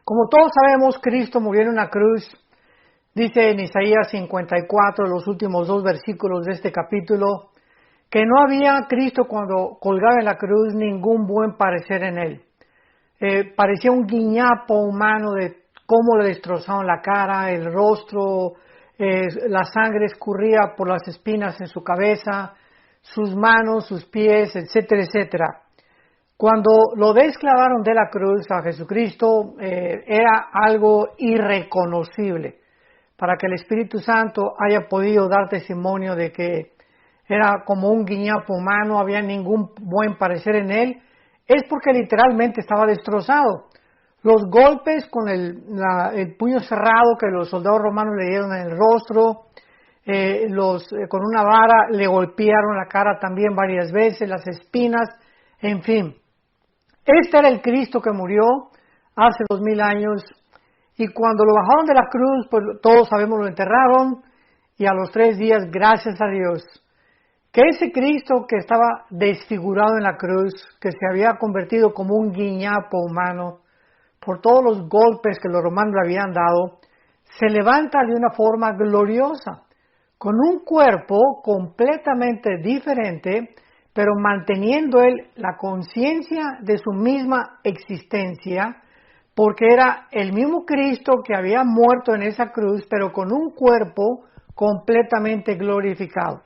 Como todos sabemos, Cristo murió en una cruz. Dice en Isaías 54, los últimos dos versículos de este capítulo, que no había Cristo cuando colgaba en la cruz ningún buen parecer en él. Parecía un guiñapo humano de cómo le destrozaron la cara, el rostro, la sangre escurría por las espinas en su cabeza, sus manos, sus pies, etcétera, etcétera. Cuando lo desclavaron de la cruz a Jesucristo, era algo irreconocible. Para que el Espíritu Santo haya podido dar testimonio de que era como un guiñapo humano, no había ningún buen parecer en él, es porque literalmente estaba destrozado. Los golpes con el puño cerrado que los soldados romanos le dieron en el rostro, con una vara le golpearon la cara también varias veces, las espinas, en fin. Este era el Cristo que murió hace 2000 años. Y cuando lo bajaron de la cruz, pues todos sabemos, lo enterraron, y a los 3 días, gracias a Dios, que ese Cristo que estaba desfigurado en la cruz, que se había convertido como un guiñapo humano, por todos los golpes que los romanos le habían dado, se levanta de una forma gloriosa, con un cuerpo completamente diferente, pero manteniendo él la conciencia de su misma existencia, porque era el mismo Cristo que había muerto en esa cruz, pero con un cuerpo completamente glorificado.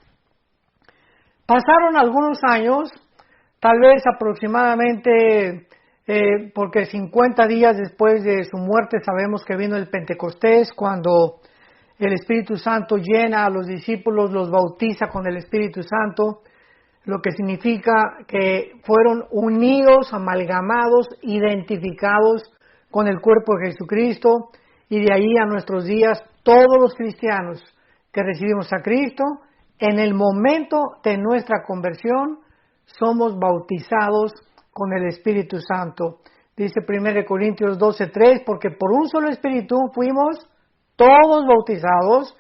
Pasaron algunos años, tal vez aproximadamente, porque 50 días después de su muerte sabemos que vino el Pentecostés, cuando el Espíritu Santo llena a los discípulos, los bautiza con el Espíritu Santo, lo que significa que fueron unidos, amalgamados, identificados con el cuerpo de Jesucristo, y de ahí a nuestros días todos los cristianos que recibimos a Cristo, en el momento de nuestra conversión, somos bautizados con el Espíritu Santo. Dice 1 Corintios 12:3, porque por un solo Espíritu fuimos todos bautizados,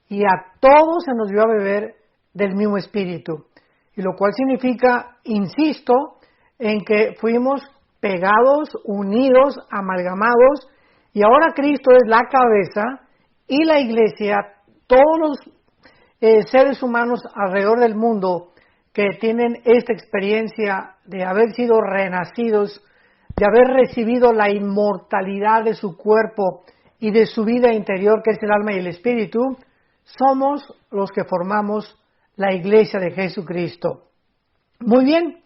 y a todos se nos dio a beber del mismo Espíritu. Y lo cual significa, insisto, en que fuimos pegados, unidos, amalgamados, y ahora Cristo es la cabeza, y la iglesia, todos los seres humanos alrededor del mundo que tienen esta experiencia de haber sido renacidos, de haber recibido la inmortalidad de su cuerpo y de su vida interior, que es el alma y el espíritu, somos los que formamos la iglesia de Jesucristo. Muy bien.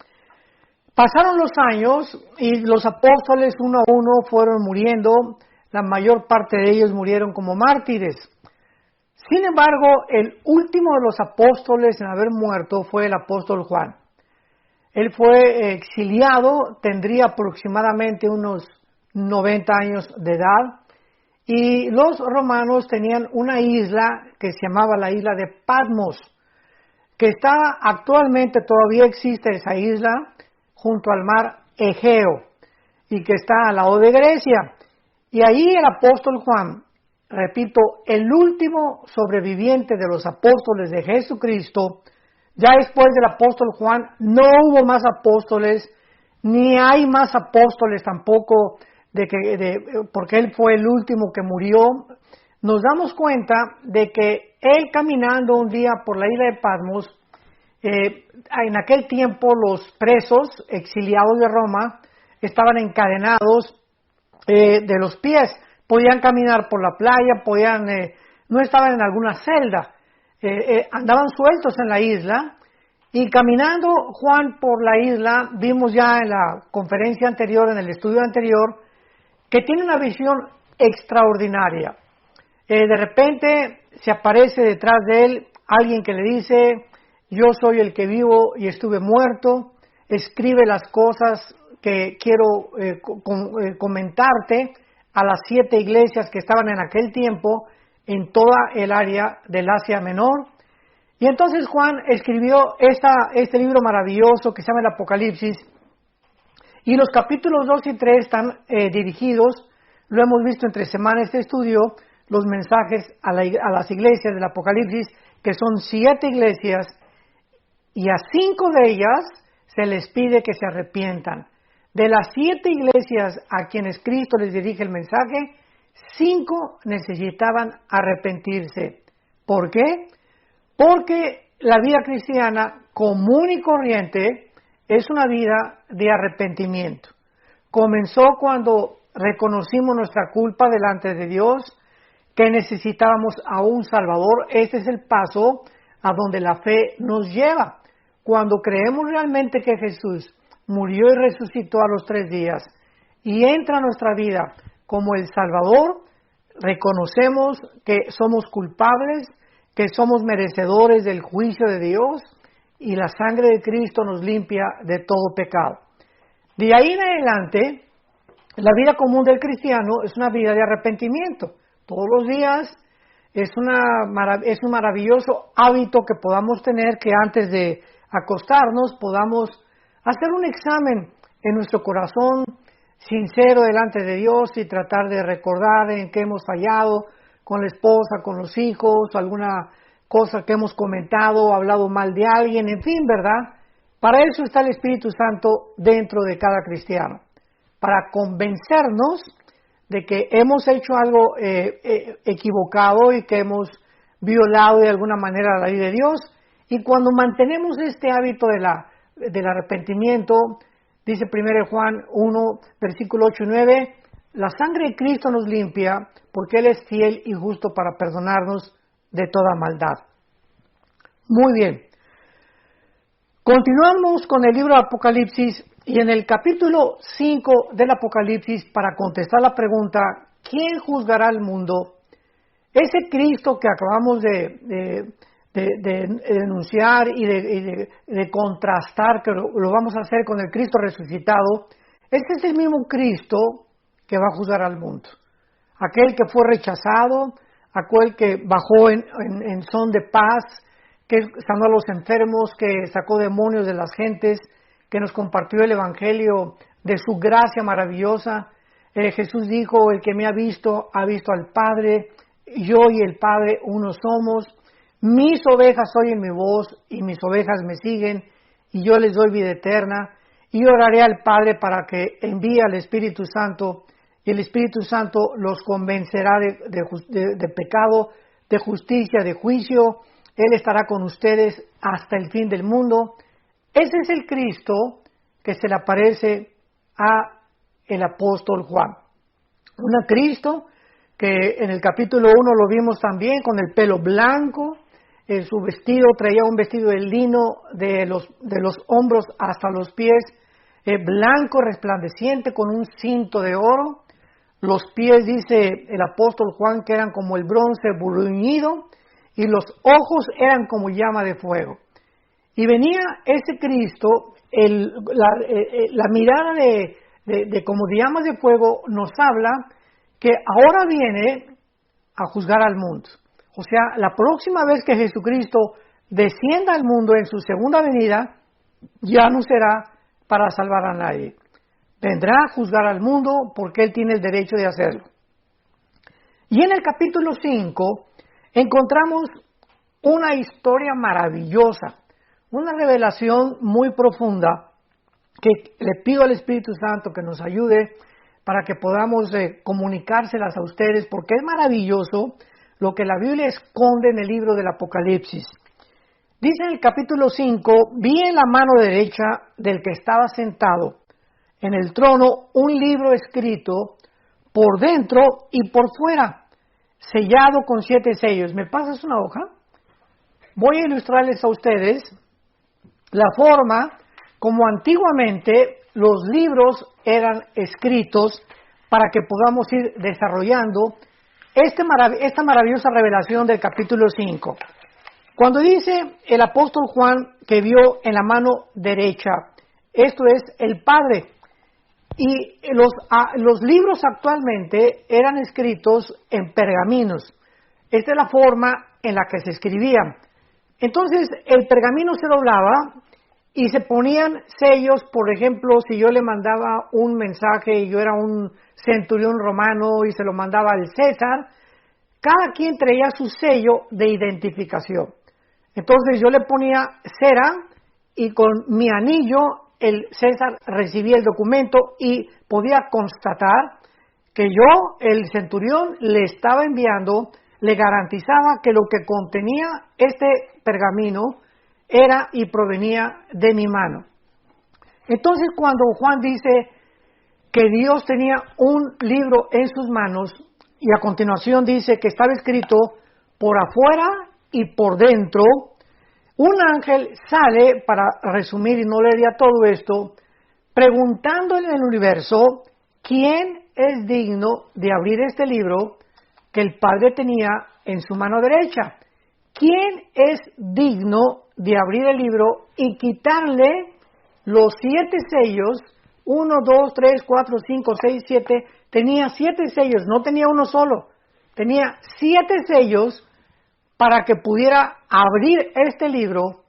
Pasaron los años y los apóstoles uno a uno fueron muriendo, la mayor parte de ellos murieron como mártires. Sin embargo, el último de los apóstoles en haber muerto fue el apóstol Juan. Él fue exiliado, tendría aproximadamente unos 90 años de edad, y los romanos tenían una isla que se llamaba la isla de Patmos, que está actualmente, todavía existe esa isla, junto al mar Egeo, y que está al lado de Grecia. Y ahí el apóstol Juan, repito, el último sobreviviente de los apóstoles de Jesucristo, ya después del apóstol Juan no hubo más apóstoles, ni hay más apóstoles tampoco, porque él fue el último que murió. Nos damos cuenta de que él, caminando un día por la isla de Patmos, en aquel tiempo los presos exiliados de Roma estaban encadenados de los pies, podían caminar por la playa, no estaban en alguna celda, andaban sueltos en la isla, y caminando Juan por la isla, vimos ya en la conferencia anterior, en el estudio anterior, que tiene una visión extraordinaria. De repente se aparece detrás de él alguien que le dice: yo soy el que vivo y estuve muerto, escribe las cosas que quiero comentarte a las 7 iglesias que estaban en aquel tiempo en toda el área del Asia Menor. Y entonces Juan escribió este libro maravilloso que se llama el Apocalipsis, y los capítulos 2 y 3 están dirigidos, lo hemos visto entre semanas este estudio, los mensajes a las iglesias del Apocalipsis, que son 7 iglesias, y a 5 de ellas se les pide que se arrepientan De las 7 iglesias a quienes Cristo les dirige el mensaje, 5 necesitaban arrepentirse. ¿Por qué? Porque la vida cristiana común y corriente es una vida de arrepentimiento. Comenzó cuando reconocimos nuestra culpa delante de Dios, que necesitábamos a un Salvador. Este es el paso a donde la fe nos lleva. Cuando creemos realmente que Jesús murió y resucitó a los 3 días y entra a nuestra vida como el Salvador, reconocemos que somos culpables, que somos merecedores del juicio de Dios y la sangre de Cristo nos limpia de todo pecado. De ahí en adelante, la vida común del cristiano es una vida de arrepentimiento. Todos los días es un maravilloso hábito que podamos tener, que antes de acostarnos podamos hacer un examen en nuestro corazón sincero delante de Dios y tratar de recordar en qué hemos fallado con la esposa, con los hijos, alguna cosa que hemos comentado, hablado mal de alguien, en fin, ¿verdad? Para eso está el Espíritu Santo dentro de cada cristiano, para convencernos de que hemos hecho algo equivocado y que hemos violado de alguna manera la ley de Dios. Y cuando mantenemos este hábito del arrepentimiento, dice 1 Juan 1, versículo 8 y 9, la sangre de Cristo nos limpia porque Él es fiel y justo para perdonarnos de toda maldad. Muy bien. Continuamos con el libro de Apocalipsis y en el capítulo 5 del Apocalipsis, para contestar la pregunta, ¿quién juzgará al mundo? Ese Cristo que acabamos de denunciar y de contrastar, que lo vamos a hacer con el Cristo resucitado, este es el mismo Cristo que va a juzgar al mundo. Aquel que fue rechazado, aquel que bajó en son de paz, que sanó a los enfermos, que sacó demonios de las gentes, que nos compartió el Evangelio de su gracia maravillosa. Jesús dijo, el que me ha visto al Padre, yo y el Padre uno somos. Mis ovejas oyen mi voz y mis ovejas me siguen y yo les doy vida eterna. Y oraré al Padre para que envíe al Espíritu Santo y el Espíritu Santo los convencerá de pecado, de justicia, de juicio. Él estará con ustedes hasta el fin del mundo. Ese es el Cristo que se le aparece a el apóstol Juan. Un Cristo que en el capítulo 1 lo vimos también con el pelo blanco, su vestido traía un vestido de lino de los hombros hasta los pies, blanco resplandeciente con un cinto de oro. Los pies, dice el apóstol Juan, que eran como el bronce bruñido y los ojos eran como llama de fuego. Y venía ese Cristo, la mirada de como de llamas de fuego nos habla que ahora viene a juzgar al mundo. O sea, la próxima vez que Jesucristo descienda al mundo en su segunda venida, ya no será para salvar a nadie. Vendrá a juzgar al mundo porque Él tiene el derecho de hacerlo. Y en el capítulo 5 encontramos una historia maravillosa, una revelación muy profunda que le pido al Espíritu Santo que nos ayude para que podamos comunicárselas a ustedes, porque es maravilloso lo que la Biblia esconde en el libro del Apocalipsis. Dice en el capítulo 5, vi en la mano derecha del que estaba sentado en el trono un libro escrito por dentro y por fuera, sellado con 7 sellos. ¿Me pasas una hoja? Voy a ilustrarles a ustedes la forma como antiguamente los libros eran escritos para que podamos ir desarrollando esta maravillosa revelación del capítulo 5. Cuando dice el apóstol Juan que vio en la mano derecha, esto es el Padre. Y los libros actualmente eran escritos en pergaminos. Esta es la forma en la que se escribían. Entonces el pergamino se doblaba y se ponían sellos. Por ejemplo, si yo le mandaba un mensaje y yo era un centurión romano y se lo mandaba al César, cada quien traía su sello de identificación. Entonces yo le ponía cera y con mi anillo el César recibía el documento y podía constatar que el centurión, le estaba enviando, le garantizaba que lo que contenía este pergamino era y provenía de mi mano. Entonces, cuando Juan dice que Dios tenía un libro en sus manos, y a continuación dice que estaba escrito por afuera y por dentro, un ángel sale, para resumir y no leería todo esto, preguntando en el universo, ¿quién es digno de abrir este libro que el Padre tenía en su mano derecha? ¿Quién es digno de abrir el libro y quitarle los 7 sellos? 1, 2, 3, 4, 5, 6, 7. Tenía 7 sellos, no tenía uno solo. Tenía 7 sellos para que pudiera abrir este libro.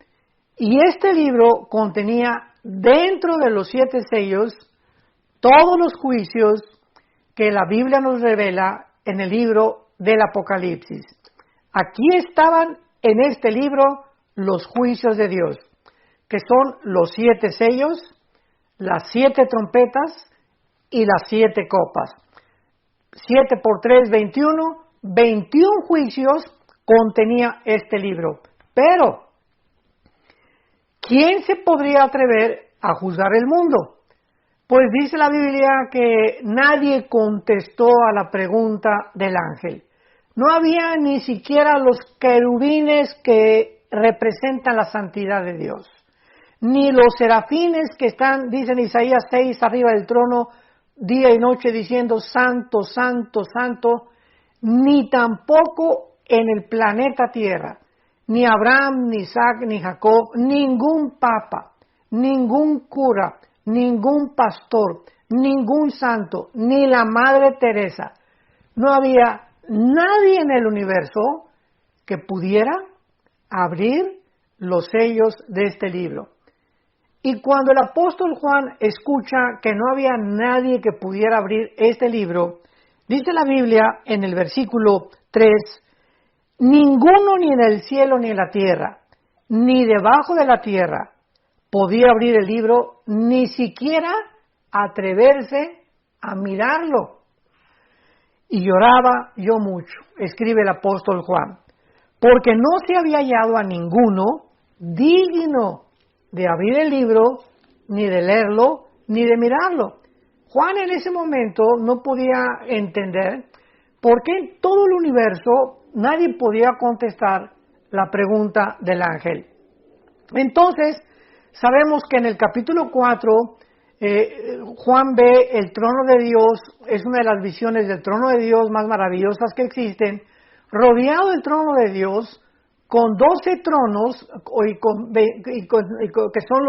Y este libro contenía dentro de los 7 sellos todos los juicios que la Biblia nos revela en el libro del Apocalipsis. Aquí estaban en este libro los juicios de Dios, que son los 7 sellos, las 7 trompetas y las 7 copas. 7 por 3, 21, 21 juicios contenía este libro. Pero, ¿quién se podría atrever a juzgar el mundo? Pues dice la Biblia que nadie contestó a la pregunta del ángel. No había ni siquiera los querubines que representan la santidad de Dios, ni los serafines que están, dice en Isaías 6, arriba del trono, día y noche diciendo santo, santo, santo, ni tampoco en el planeta Tierra, ni Abraham, ni Isaac, ni Jacob, ningún papa, ningún cura, ningún pastor, ningún santo, ni la Madre Teresa. No había nadie en el universo que pudiera abrir los sellos de este libro. Y cuando el apóstol Juan escucha que no había nadie que pudiera abrir este libro, dice la Biblia en el versículo 3, ninguno ni en el cielo ni en la tierra, ni debajo de la tierra, podía abrir el libro, ni siquiera atreverse a mirarlo. Y lloraba yo mucho, escribe el apóstol Juan, porque no se había hallado a ninguno digno de abrir el libro, ni de leerlo, ni de mirarlo. Juan en ese momento no podía entender por qué en todo el universo nadie podía contestar la pregunta del ángel. Entonces, sabemos que en el capítulo 4, Juan ve el trono de Dios, es una de las visiones del trono de Dios más maravillosas que existen, rodeado del trono de Dios, con 12 tronos, que son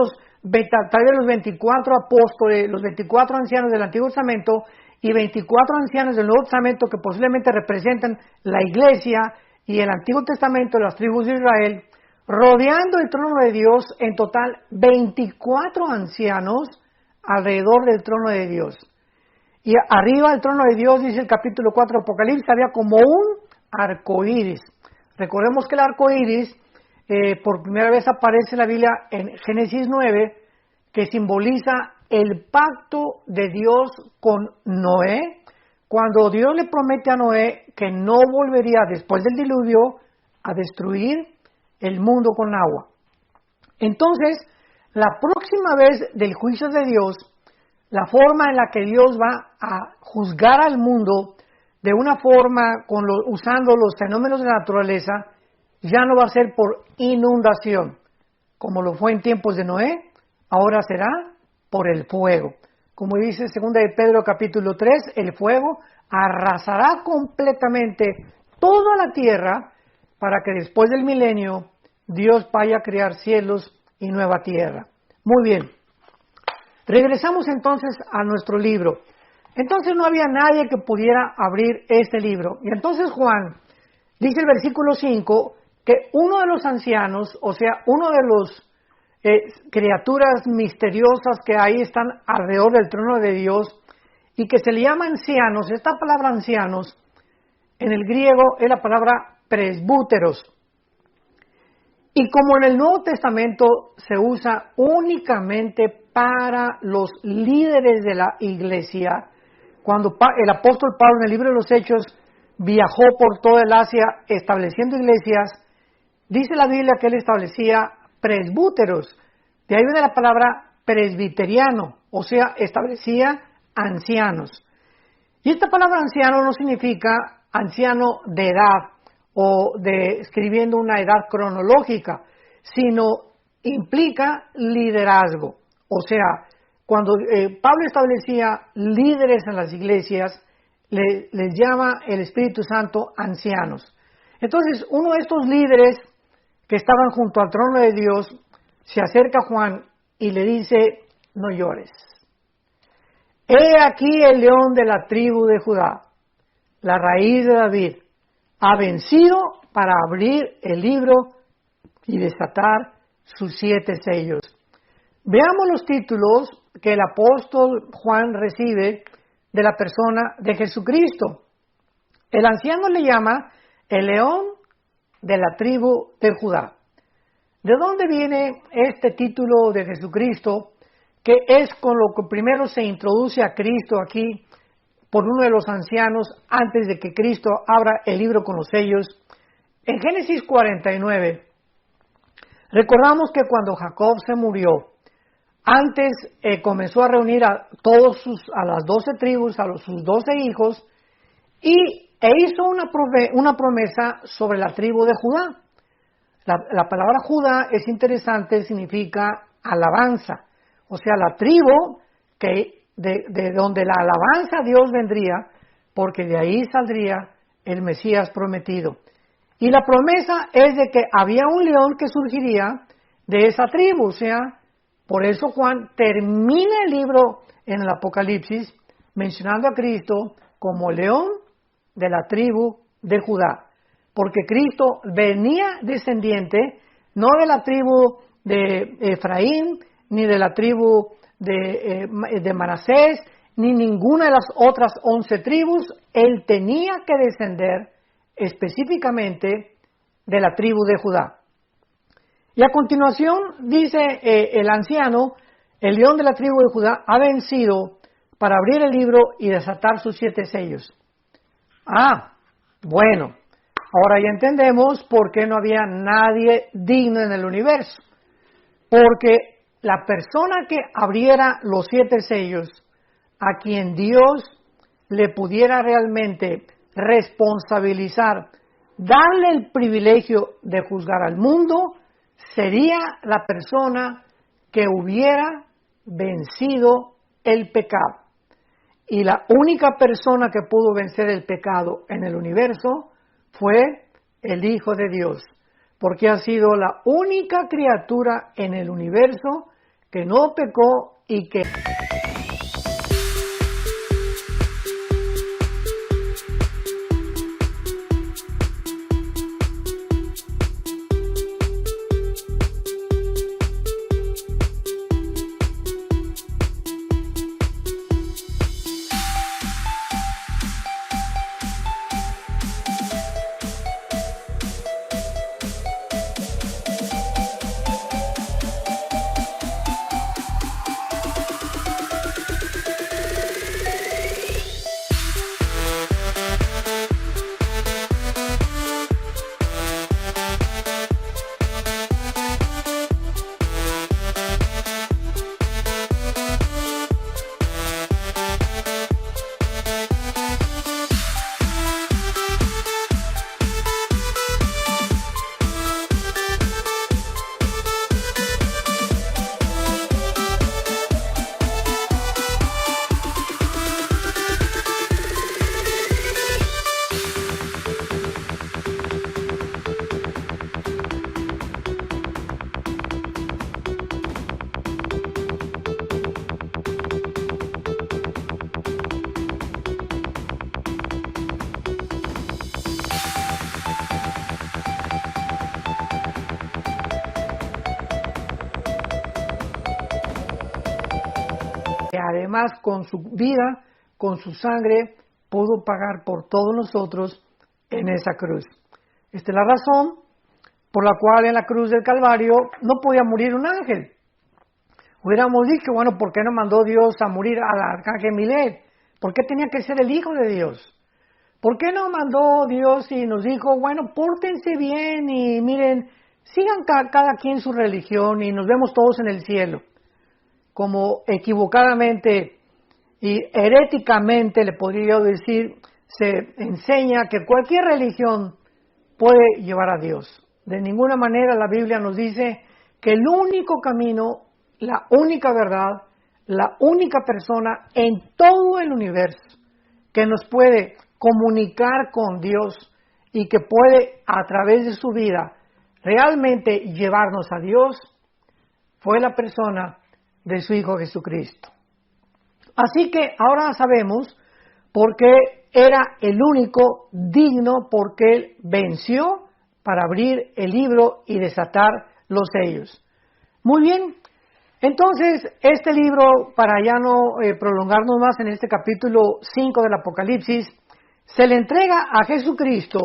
tal vez los 24 apóstoles, los 24 ancianos del Antiguo Testamento y 24 ancianos del Nuevo Testamento que posiblemente representan la Iglesia y el Antiguo Testamento, las tribus de Israel, rodeando el trono de Dios, en total 24 ancianos alrededor del trono de Dios. Y arriba del trono de Dios, dice el capítulo 4 de Apocalipsis, había como un arco iris. Recordemos que el arco iris por primera vez aparece en la Biblia en Génesis 9, que simboliza el pacto de Dios con Noé, cuando Dios le promete a Noé que no volvería después del diluvio a destruir el mundo con agua. Entonces, la próxima vez del juicio de Dios, la forma en la que Dios va a juzgar al mundo de una forma usando los fenómenos de la naturaleza, ya no va a ser por inundación, como lo fue en tiempos de Noé, ahora será por el fuego. Como dice 2 de Pedro capítulo 3, el fuego arrasará completamente toda la tierra para que después del milenio Dios vaya a crear cielos y nueva tierra. Muy bien. Regresamos entonces a nuestro libro. Entonces no había nadie que pudiera abrir este libro. Y entonces Juan, dice el versículo 5, que uno de los ancianos, o sea, uno de los criaturas misteriosas que ahí están alrededor del trono de Dios y que se le llama ancianos, esta palabra ancianos en el griego es la palabra presbúteros. Y como en el Nuevo Testamento se usa únicamente para los líderes de la iglesia. Cuando el apóstol Pablo en el libro de los Hechos viajó por toda el Asia estableciendo iglesias, dice la Biblia que él establecía presbúteros. De ahí viene la palabra presbiteriano, o sea, establecía ancianos. Y esta palabra anciano no significa anciano de edad o escribiendo una edad cronológica, sino implica liderazgo. O sea, cuando Pablo establecía líderes en las iglesias, les llama el Espíritu Santo ancianos. Entonces, uno de estos líderes que estaban junto al trono de Dios se acerca a Juan y le dice: no llores. He aquí el león de la tribu de Judá, la raíz de David, ha vencido para abrir el libro y desatar sus 7 sellos. Veamos los títulos que el apóstol Juan recibe de la persona de Jesucristo. El anciano le llama el león de la tribu de Judá. ¿De dónde viene este título de Jesucristo, que es con lo que primero se introduce a Cristo aquí por uno de los ancianos antes de que Cristo abra el libro con los sellos? En Génesis 49, recordamos que cuando Jacob se murió, antes comenzó a reunir a las 12 tribus, a sus 12 hijos, e hizo una promesa sobre la tribu de Judá. La palabra Judá es interesante, significa alabanza. O sea, la tribu de donde la alabanza a Dios vendría, porque de ahí saldría el Mesías prometido. Y la promesa es de que había un león que surgiría de esa tribu. O sea, por eso Juan termina el libro en el Apocalipsis mencionando a Cristo como león de la tribu de Judá. Porque Cristo venía descendiente no de la tribu de Efraín, ni de la tribu de Manasés, ni ninguna de las otras 11 tribus. Él tenía que descender específicamente de la tribu de Judá. Y a continuación dice el anciano, el león de la tribu de Judá ha vencido para abrir el libro y desatar sus 7 sellos. Bueno, ahora ya entendemos por qué no había nadie digno en el universo. Porque la persona que abriera los 7 sellos, a quien Dios le pudiera realmente responsabilizar, darle el privilegio de juzgar al mundo, sería la persona que hubiera vencido el pecado. Y la única persona que pudo vencer el pecado en el universo fue el Hijo de Dios, porque ha sido la única criatura en el universo que no pecó y que... que además con su vida, con su sangre, pudo pagar por todos nosotros en esa cruz. Esta es la razón por la cual en la cruz del Calvario no podía morir un ángel. Hubiéramos dicho, bueno, ¿por qué no mandó Dios a morir al arcángel Miguel? ¿Por qué tenía que ser el Hijo de Dios? ¿Por qué no mandó Dios y nos dijo, bueno, pórtense bien y miren, sigan cada quien su religión y nos vemos todos en el cielo? Como equivocadamente y heréticamente, le podría yo decir, se enseña que cualquier religión puede llevar a Dios. De ninguna manera la Biblia nos dice que el único camino, la única verdad, la única persona en todo el universo que nos puede comunicar con Dios y que puede a través de su vida realmente llevarnos a Dios, fue la persona de su Hijo Jesucristo. Así que ahora sabemos por qué era el único digno, porque Él venció para abrir el libro y desatar los sellos. Muy bien, entonces este libro, para ya no prolongarnos más en este capítulo 5 del Apocalipsis, se le entrega a Jesucristo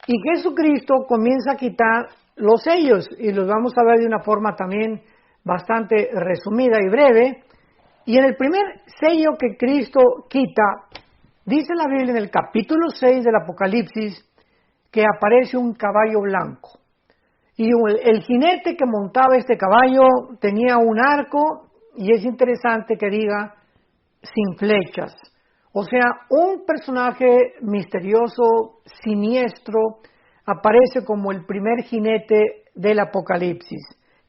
y Jesucristo comienza a quitar los sellos y los vamos a ver de una forma también bastante resumida y breve. Y en el primer sello que Cristo quita, dice la Biblia en el capítulo 6 del Apocalipsis que aparece un caballo blanco. Y el jinete que montaba este caballo tenía un arco, y es interesante que diga sin flechas. O sea, un personaje misterioso, siniestro, aparece como el primer jinete del Apocalipsis,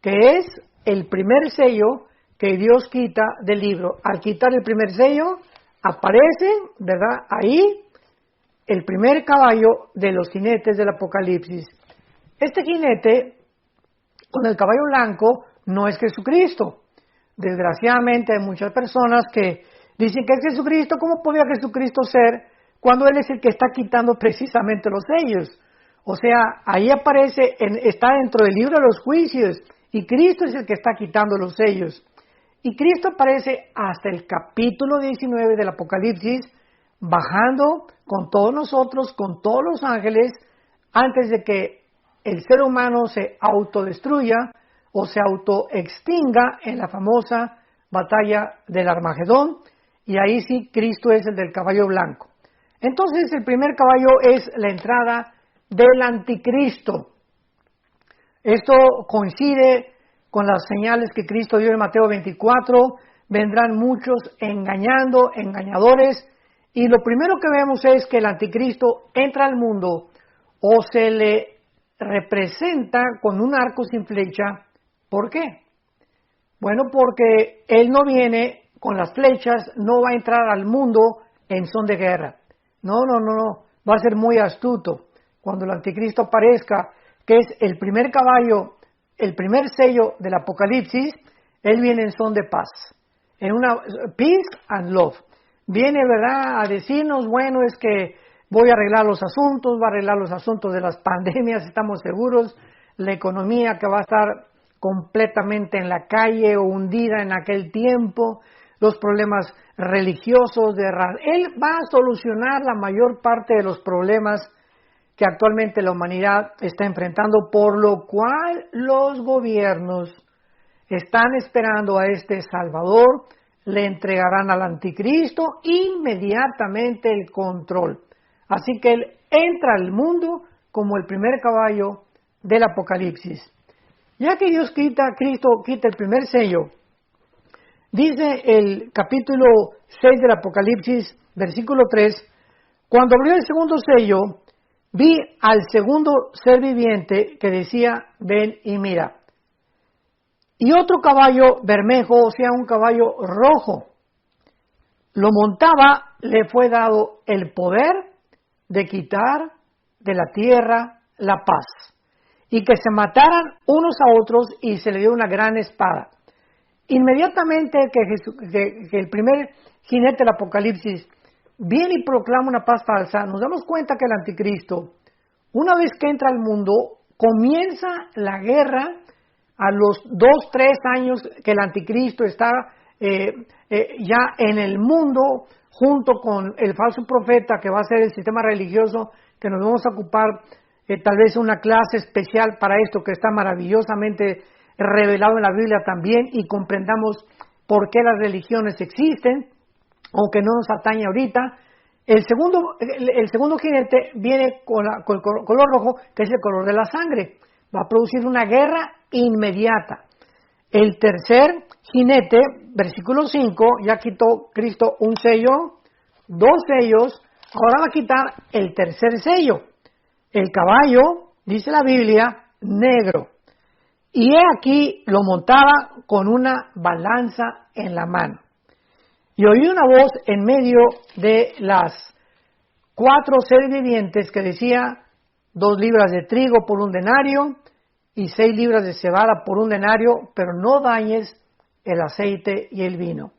que es el primer sello que Dios quita del libro. Al quitar el primer sello, aparece, ¿verdad?, ahí el primer caballo de los jinetes del Apocalipsis. Este jinete, con el caballo blanco, no es Jesucristo. Desgraciadamente hay muchas personas que dicen que es Jesucristo. ¿Cómo podía Jesucristo ser cuando Él es el que está quitando precisamente los sellos? O sea, ahí aparece, está dentro del libro de los juicios, y Cristo es el que está quitando los sellos. Y Cristo aparece hasta el capítulo 19 del Apocalipsis, bajando con todos nosotros, con todos los ángeles, antes de que el ser humano se autodestruya o se autoextinga en la famosa batalla del Armagedón, y ahí sí Cristo es el del caballo blanco. Entonces el primer caballo es la entrada del anticristo. Esto coincide con las señales que Cristo dio en Mateo 24, vendrán muchos engañadores, y lo primero que vemos es que el anticristo entra al mundo o se le representa con un arco sin flecha. ¿Por qué? Bueno, porque él no viene con las flechas, no va a entrar al mundo en son de guerra. No, va a ser muy astuto. Cuando el anticristo aparezca, que es el primer caballo, el primer sello del Apocalipsis, él viene en son de paz, en una peace and love. Viene, ¿verdad?, a decirnos, bueno, es que voy a arreglar los asuntos, va a arreglar los asuntos de las pandemias, estamos seguros, la economía que va a estar completamente en la calle o hundida en aquel tiempo, los problemas religiosos, él va a solucionar la mayor parte de los problemas que actualmente la humanidad está enfrentando, por lo cual los gobiernos están esperando a este Salvador, le entregarán al anticristo inmediatamente el control. Así que él entra al mundo como el primer caballo del Apocalipsis. Ya que Cristo quita el primer sello, dice el capítulo 6 del Apocalipsis, versículo 3, cuando abrió el segundo sello, vi al segundo ser viviente que decía, ven y mira. Y otro caballo bermejo, o sea, un caballo rojo, lo montaba, le fue dado el poder de quitar de la tierra la paz, y que se mataran unos a otros, y se le dio una gran espada. Inmediatamente que el primer jinete del Apocalipsis viene y proclama una paz falsa, nos damos cuenta que el anticristo, una vez que entra al mundo, comienza la guerra a los 2-3 años que el anticristo está ya en el mundo, junto con el falso profeta que va a ser el sistema religioso, que nos vamos a ocupar tal vez una clase especial para esto, que está maravillosamente revelado en la Biblia también y comprendamos por qué las religiones existen, aunque no nos atañe ahorita. El segundo jinete viene con el color rojo, que es el color de la sangre. Va a producir una guerra inmediata. El tercer jinete, versículo 5, ya quitó Cristo un sello, dos sellos, ahora va a quitar el tercer sello. El caballo, dice la Biblia, negro. Y he aquí lo montaba con una balanza en la mano. Y oí una voz en medio de las 4 seres vivientes que decía: 2 libras de trigo por 1 denario y 6 libras de cebada por 1 denario, pero no dañes el aceite y el vino.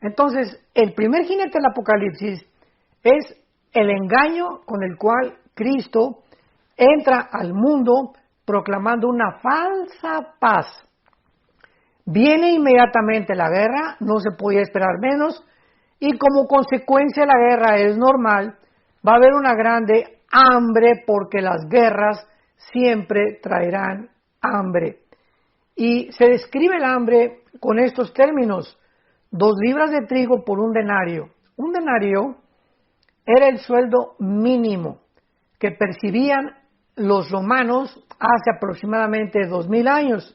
Entonces, el primer jinete del Apocalipsis es el engaño con el cual Cristo entra al mundo proclamando una falsa paz. Viene inmediatamente la guerra, no se podía esperar menos, y como consecuencia la guerra es normal, va a haber una grande hambre porque las guerras siempre traerán hambre. Y se describe el hambre con estos términos: 2 libras de trigo por 1 denario. Un denario era el sueldo mínimo que percibían los romanos hace aproximadamente 2000 años.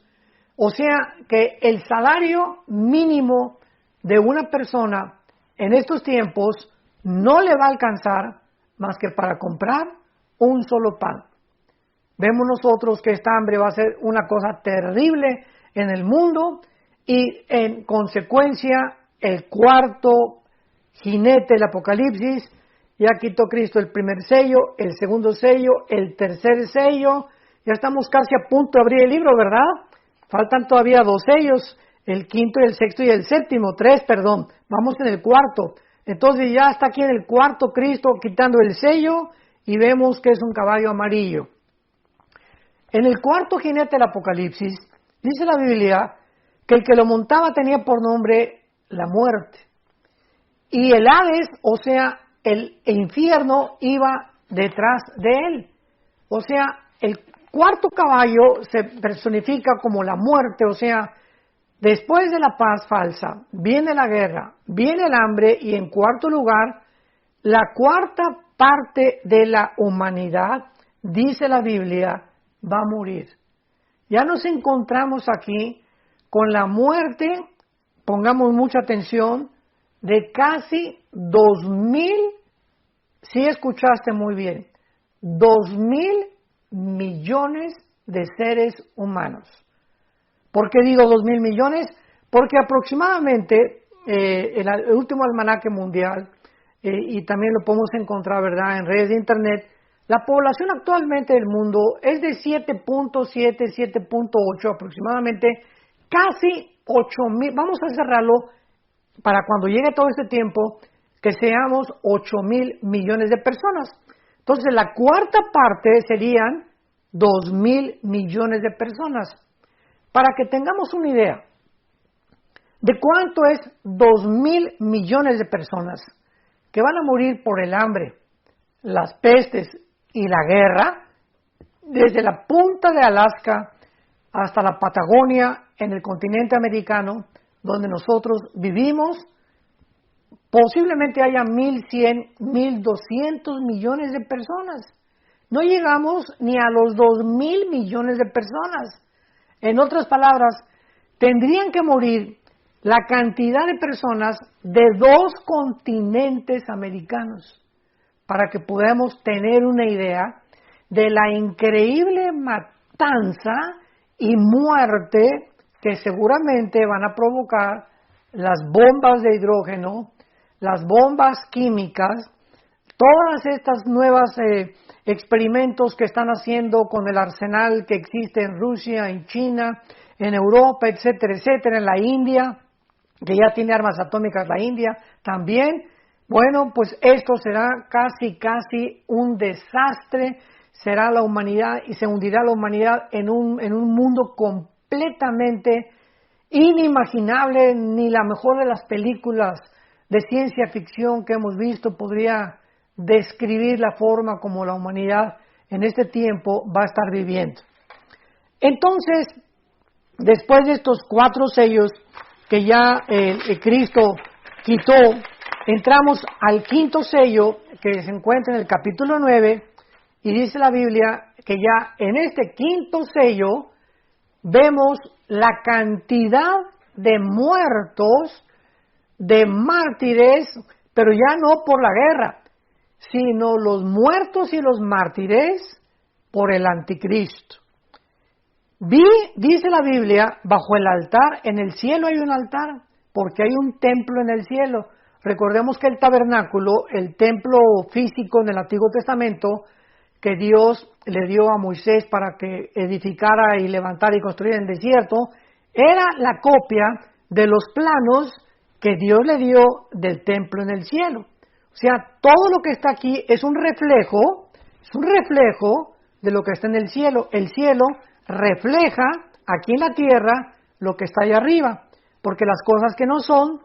O sea que el salario mínimo de una persona en estos tiempos no le va a alcanzar más que para comprar un solo pan. Vemos nosotros que esta hambre va a ser una cosa terrible en el mundo y en consecuencia el cuarto jinete del Apocalipsis ya quitó Cristo el primer sello, el segundo sello, el tercer sello. Ya estamos casi a punto de abrir el libro, ¿verdad? Faltan todavía 2 sellos, el quinto y el sexto y el séptimo, 3, perdón. Vamos en el cuarto. Entonces ya está aquí en el cuarto Cristo quitando el sello y vemos que es un caballo amarillo. En el cuarto jinete del Apocalipsis, dice la Biblia que el que lo montaba tenía por nombre la muerte. Y el Hades, o sea, el infierno, iba detrás de él. O sea, el cuarto caballo se personifica como la muerte, o sea, después de la paz falsa, viene la guerra, viene el hambre y en cuarto lugar, la cuarta parte de la humanidad, dice la Biblia, va a morir. Ya nos encontramos aquí con la muerte, pongamos mucha atención, de casi 2000, si escuchaste muy bien, 2000 millones de seres humanos. ¿Por qué digo 2.000 millones? Porque aproximadamente el último almanaque mundial, y también lo podemos encontrar, ¿verdad?, en redes de internet, la población actualmente del mundo es de 7.7, 7.8 aproximadamente, casi 8.000, vamos a cerrarlo para cuando llegue todo este tiempo, que seamos 8.000 millones de personas. Entonces la cuarta parte serían 2.000 millones de personas. Para que tengamos una idea de cuánto es 2.000 millones de personas que van a morir por el hambre, las pestes y la guerra, desde la punta de Alaska hasta la Patagonia en el continente americano, donde nosotros vivimos, posiblemente haya 1.100, 1.200 millones de personas. No llegamos ni a los 2.000 millones de personas. En otras palabras, tendrían que morir la cantidad de personas de 2 continentes americanos para que podamos tener una idea de la increíble matanza y muerte que seguramente van a provocar las bombas de hidrógeno, las bombas químicas, todas estas nuevas experimentos que están haciendo con el arsenal que existe en Rusia, en China, en Europa, etcétera, etcétera, en la India, que ya tiene armas atómicas la India también. Bueno, pues esto será casi un desastre, será la humanidad y se hundirá la humanidad en un mundo completamente inimaginable. Ni la mejor de las películas de ciencia ficción que hemos visto podría describir la forma como la humanidad en este tiempo va a estar viviendo. Entonces, después de estos 4 sellos que ya Cristo quitó, entramos al 5.º sello que se encuentra en el capítulo 9 y dice la Biblia que ya en este 5.º sello vemos la cantidad de muertos, de mártires, pero ya no por la guerra, sino los muertos y los mártires por el anticristo. Dice la Biblia, bajo el altar, en el cielo hay un altar, porque hay un templo en el cielo. Recordemos que el tabernáculo, el templo físico en el Antiguo Testamento, que Dios le dio a Moisés para que edificara y levantara y construyera en el desierto, era la copia de los planos que Dios le dio del templo en el cielo. O sea, todo lo que está aquí es un reflejo de lo que está en el cielo. El cielo refleja aquí en la tierra lo que está allá arriba, porque las cosas que no son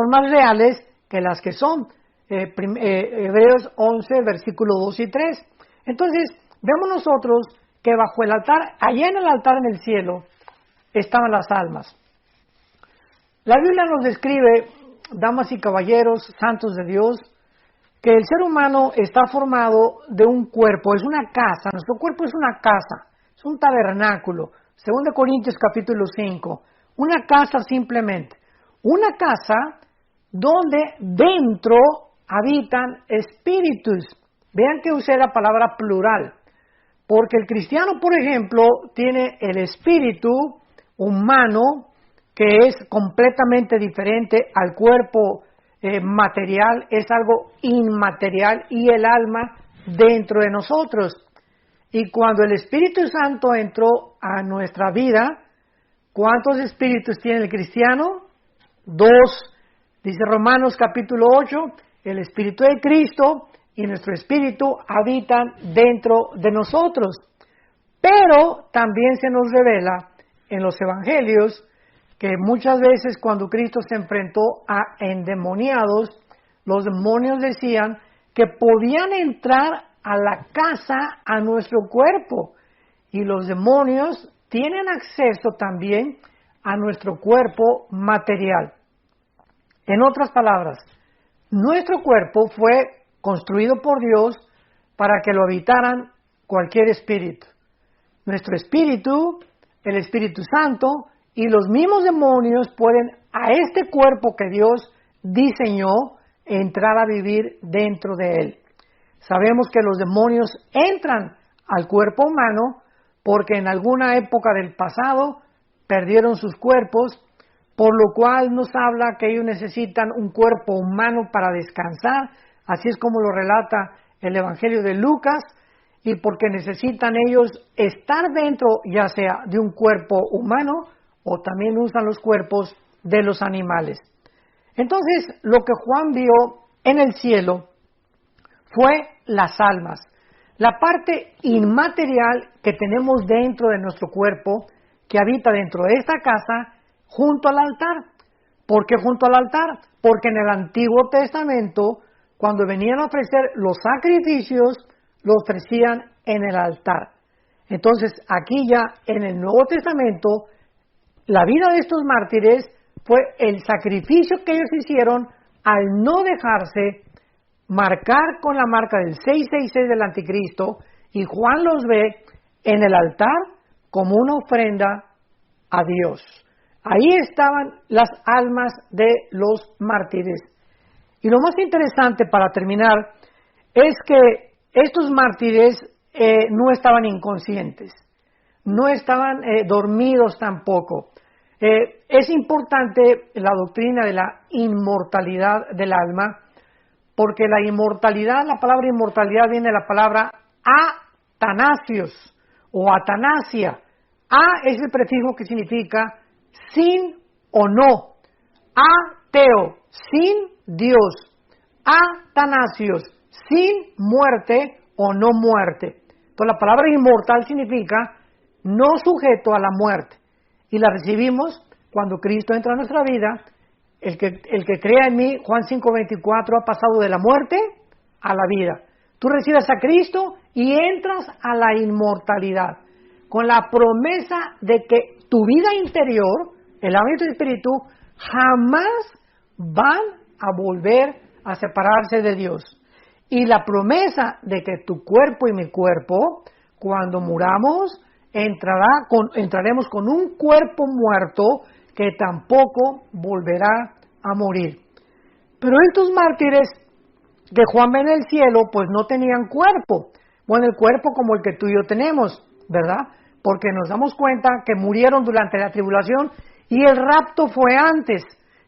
más reales que las que son. Hebreos 11, versículo 2 y 3. Entonces, vemos nosotros que bajo el altar, allá en el altar en el cielo, estaban las almas. La Biblia nos describe, damas y caballeros, santos de Dios, que el ser humano está formado de un cuerpo, es una casa, nuestro cuerpo es una casa, es un tabernáculo. 2 Corintios capítulo 5, una casa simplemente, una casa donde dentro habitan espíritus. Vean que usé la palabra plural, porque el cristiano, por ejemplo, tiene el espíritu humano, que es completamente diferente al cuerpo material, es algo inmaterial, y el alma dentro de nosotros. Y cuando el Espíritu Santo entró a nuestra vida, ¿cuántos espíritus tiene el cristiano? 2. Dice Romanos capítulo 8, el Espíritu de Cristo y nuestro espíritu habitan dentro de nosotros. Pero también se nos revela en los evangelios que muchas veces cuando Cristo se enfrentó a endemoniados, los demonios decían que podían entrar a la casa, a nuestro cuerpo, y los demonios tienen acceso también a nuestro cuerpo material. En otras palabras, nuestro cuerpo fue construido por Dios para que lo habitaran cualquier espíritu. Nuestro espíritu, el Espíritu Santo y los mismos demonios pueden a este cuerpo que Dios diseñó entrar a vivir dentro de él. Sabemos que los demonios entran al cuerpo humano porque en alguna época del pasado perdieron sus cuerpos, por lo cual nos habla que ellos necesitan un cuerpo humano para descansar, así es como lo relata el Evangelio de Lucas, y porque necesitan ellos estar dentro ya sea de un cuerpo humano o también usan los cuerpos de los animales. Entonces, lo que Juan vio en el cielo fue las almas, la parte inmaterial que tenemos dentro de nuestro cuerpo, que habita dentro de esta casa, junto al altar. ¿Por qué junto al altar? Porque en el Antiguo Testamento, cuando venían a ofrecer los sacrificios, los ofrecían en el altar. Entonces, aquí ya en el Nuevo Testamento, la vida de estos mártires fue el sacrificio que ellos hicieron al no dejarse marcar con la marca del 666 del anticristo, y Juan los ve en el altar como una ofrenda a Dios. Ahí estaban las almas de los mártires. Y lo más interesante para terminar es que estos mártires no estaban inconscientes, no estaban dormidos tampoco. Es importante la doctrina de la inmortalidad del alma, porque la inmortalidad, la palabra inmortalidad viene de la palabra atanasios o atanasia. A es el prefijo que significa sin o no. Ateo, sin Dios. Atanasios, sin muerte o no muerte. Entonces la palabra inmortal significa no sujeto a la muerte. Y la recibimos cuando Cristo entra a nuestra vida. El que crea en mí, Juan 5:24, ha pasado de la muerte a la vida. Tú recibes a Cristo y entras a la inmortalidad. con la promesa de que tu vida interior, el alma y tu espíritu, jamás van a volver a separarse de Dios. Y la promesa de que tu cuerpo y mi cuerpo, cuando muramos, entraremos con un cuerpo muerto que tampoco volverá a morir. Pero estos mártires que Juan ve en el cielo, pues no tenían cuerpo. Bueno, el cuerpo como el que tú y yo tenemos, ¿verdad? Porque nos damos cuenta que murieron durante la tribulación y el rapto fue antes,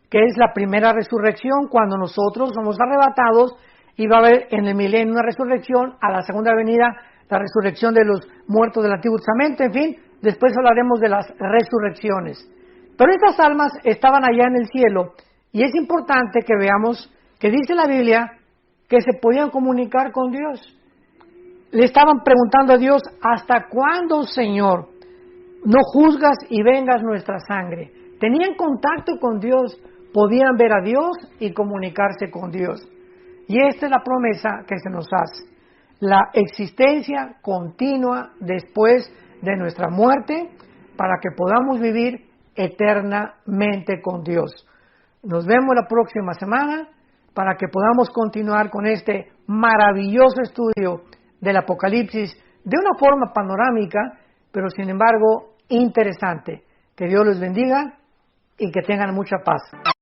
que es la primera resurrección, cuando nosotros somos arrebatados y va a haber en el milenio una resurrección, a la segunda venida la resurrección de los muertos del Antiguo Testamento, en fin, después hablaremos de las resurrecciones. Pero estas almas estaban allá en el cielo y es importante que veamos que dice la Biblia que se podían comunicar con Dios. Le estaban preguntando a Dios, ¿hasta cuándo, Señor, no juzgas y vengas nuestra sangre? Tenían contacto con Dios, podían ver a Dios y comunicarse con Dios. Y esta es la promesa que se nos hace, la existencia continua después de nuestra muerte para que podamos vivir eternamente con Dios. Nos vemos la próxima semana para que podamos continuar con este maravilloso estudio del Apocalipsis de una forma panorámica, pero sin embargo interesante. Que Dios los bendiga y que tengan mucha paz.